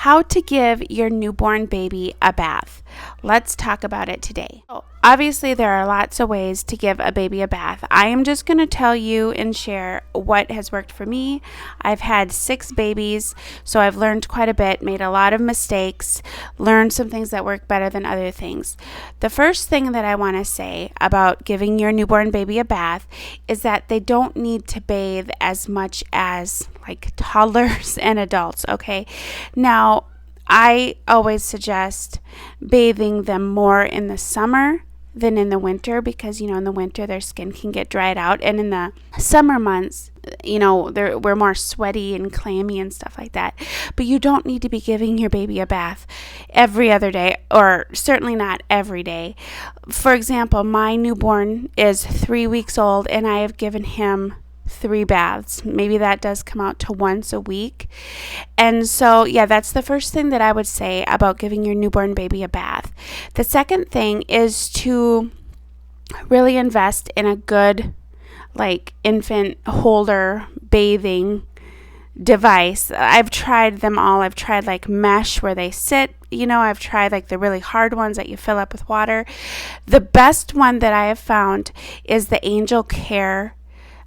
how to give your newborn baby a bath. Let's talk about it today. Obviously, there are lots of ways to give a baby a bath. I am just going to tell you and share what has worked for me. I've had 6 babies, so I've learned quite a bit, made a lot of mistakes, learned some things that work better than other things. The first thing that I want to say about giving your newborn baby a bath is that they don't need to bathe as much as like toddlers and adults, okay? Now, I always suggest bathing them more in the summer than in the winter because, in the winter their skin can get dried out. And in the summer months, we're more sweaty and clammy and stuff like that. But you don't need to be giving your baby a bath every other day, or certainly not every day. For example, my newborn is 3 weeks old and I have given him 3 baths. Maybe that does come out to once a week. And so, that's the first thing that I would say about giving your newborn baby a bath. The second thing is to really invest in a good, infant holder bathing device. I've tried them all. I've tried mesh where they sit. I've tried the really hard ones that you fill up with water. The best one that I have found is the Angel Care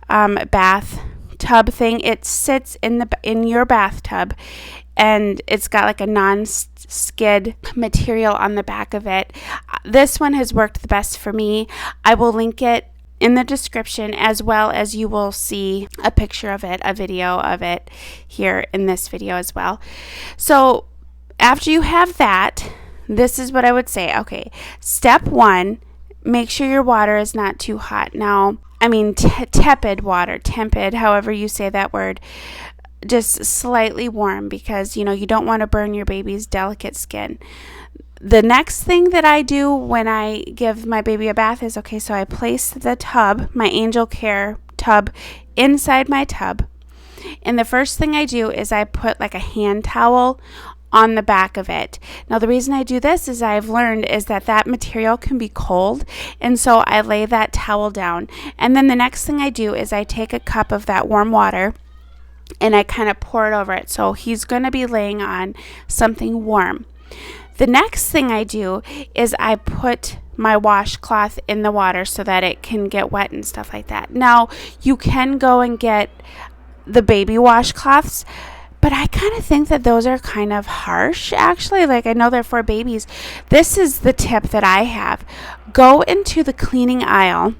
bath tub thing. It sits in your bathtub, and it's got a non-skid material on the back of it. This one has worked the best for me. I will link it in the description, as well as you will see a picture of it, a video of it here in this video as well. So after you have that, this is what I would say. Okay, step 1, make sure your water is not too hot. Now, tepid water, however you say that word, just slightly warm, because, you don't want to burn your baby's delicate skin. The next thing that I do when I give my baby a bath is, so I place the tub, my Angel Care tub, inside my tub. And the first thing I do is I put a hand towel on the back of it. Now, the reason I do this is I've learned is that material can be cold, and so I lay that towel down. And then the next thing I do is I take a cup of that warm water and I kind of pour it over it. So he's going to be laying on something warm. The next thing I do is I put my washcloth in the water so that it can get wet and stuff like that. Now, you can go and get the baby washcloths, but I kind of think that those are kind of harsh, actually. I know they're for babies. This is the tip that I have. Go into the cleaning aisle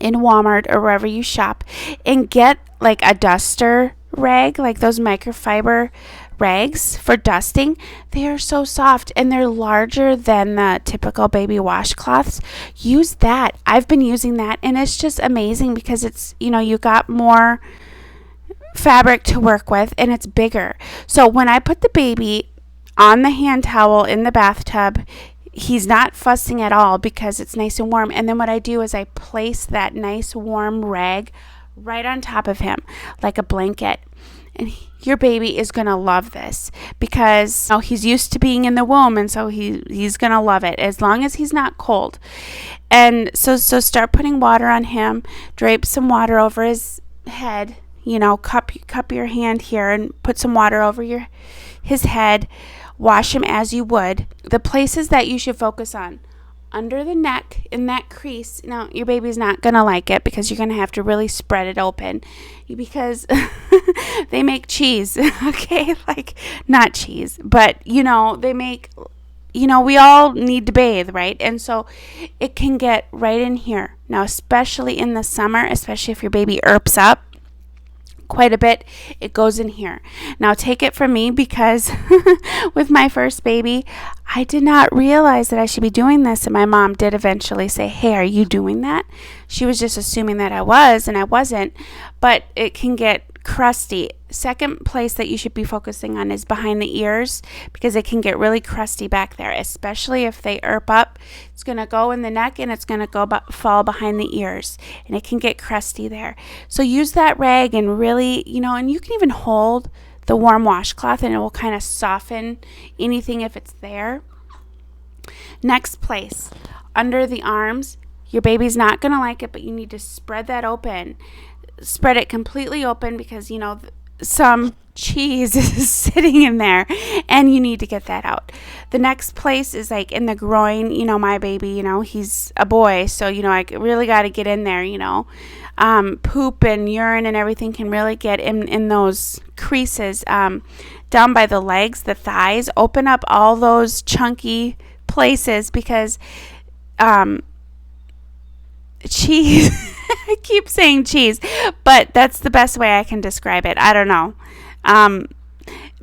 in Walmart or wherever you shop and get a duster rag, those microfiber rags for dusting. They are so soft and they're larger than the typical baby washcloths. Use that. I've been using that, and it's just amazing because it's, you got more fabric to work with, and it's bigger. So when I put the baby on the hand towel in the bathtub, he's not fussing at all because it's nice and warm. And then what I do is I place that nice warm rag right on top of him like a blanket. And your baby is going to love this because he's used to being in the womb, and so he's going to love it as long as he's not cold. And so start putting water on him, drape some water over his head. Cup your hand here and put some water over his head. Wash him as you would. The places that you should focus on: under the neck, in that crease. Now, your baby's not going to like it because you're going to have to really spread it open because they make cheese, okay? Not cheese, but, they make, we all need to bathe, right? And so it can get right in here. Now, especially in the summer, especially if your baby irps up quite a bit, it goes in here. Now, take it from me, because with my first baby, I did not realize that I should be doing this, and my mom did eventually say, "Hey, are you doing that?" She was just assuming that I was, and I wasn't. But it can get crusty. Second place that you should be focusing on is behind the ears, because it can get really crusty back there, especially if they irp up. It's going to go in the neck and it's going to fall behind the ears, and it can get crusty there. So use that rag and really, and you can even hold the warm washcloth and it will kind of soften anything if it's there. Next place, under the arms. Your baby's not going to like it, but you need to spread that open. Spread it completely open because, some cheese is sitting in there, and you need to get that out. The next place is like in the groin. My baby, he's a boy, so I really got to get in there. Poop and urine and everything can really get in those creases, down by the legs, the thighs. Open up all those chunky places, because cheese I keep saying cheese, but that's the best way I can describe it. I don't know.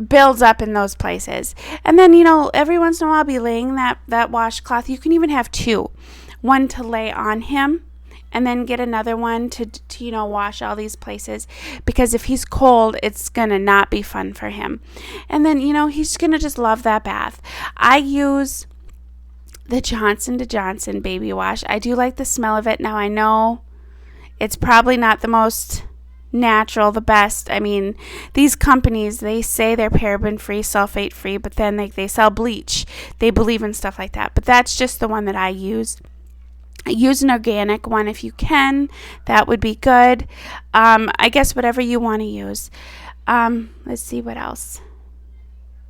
Builds up in those places. And then, every once in a while I'll be laying that washcloth. You can even have two. One to lay on him, and then get another one to wash all these places, because if he's cold, it's going to not be fun for him. And then, he's going to just love that bath. I use the Johnson & Johnson baby wash. I do like the smell of it. Now, I know it's probably not the most natural, the best. I mean, these companies, they say they're paraben-free, sulfate-free, but then they sell bleach. They believe in stuff like that. But that's just the one that I use. Use an organic one if you can. That would be good. I guess whatever you want to use. Let's see what else.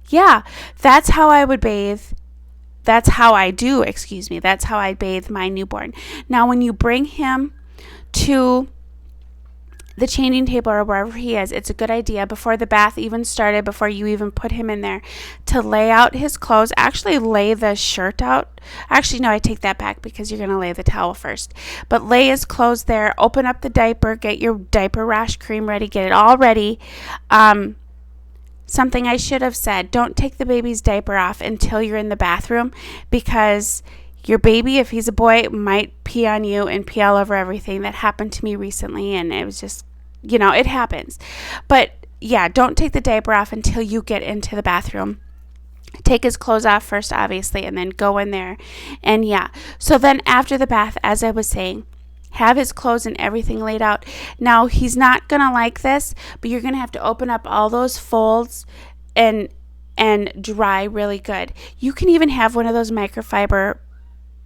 Yeah, that's how I would bathe. That's how I bathe my newborn. Now, when you bring him to the changing table or wherever he is, it's a good idea, before the bath even started, before you even put him in there, to lay out his clothes. Actually, lay the shirt out. Actually, no, I take that back, because you're going to lay the towel first. But lay his clothes there. Open up the diaper. Get your diaper rash cream ready. Get it all ready. Something I should have said, don't take the baby's diaper off until you're in the bathroom, because your baby, if he's a boy, might pee on you and pee all over everything. That happened to me recently, and it was just, it happens. But yeah, don't take the diaper off until you get into the bathroom. Take his clothes off first, obviously, and then go in there. And yeah, so then after the bath, as I was saying, have his clothes and everything laid out. Now, he's not going to like this, but you're going to have to open up all those folds and dry really good. You can even have one of those microfiber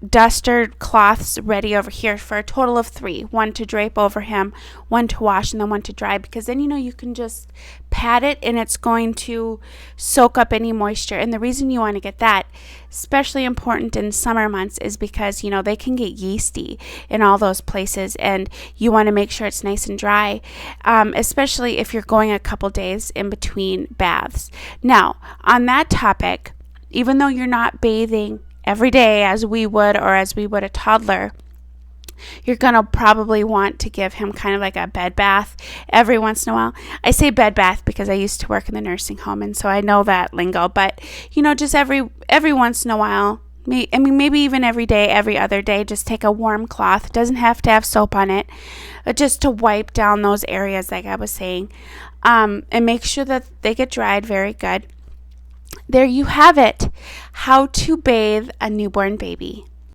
duster cloths ready over here for a total of 3. One to drape over him, one to wash, and then one to dry, because then you can just pat it and it's going to soak up any moisture. And the reason you want to get that, especially important in summer months, is because they can get yeasty in all those places, and you want to make sure it's nice and dry, especially if you're going a couple days in between baths. Now, on that topic, even though you're not bathing every day as we would a toddler, you're going to probably want to give him kind of like a bed bath every once in a while. I say bed bath because I used to work in the nursing home, and so I know that lingo. But, just every once in a while, maybe even every day, every other day, just take a warm cloth. It doesn't have to have soap on it, but just to wipe down those areas like I was saying, and make sure that they get dried very good. There you have it, how to bathe a newborn baby.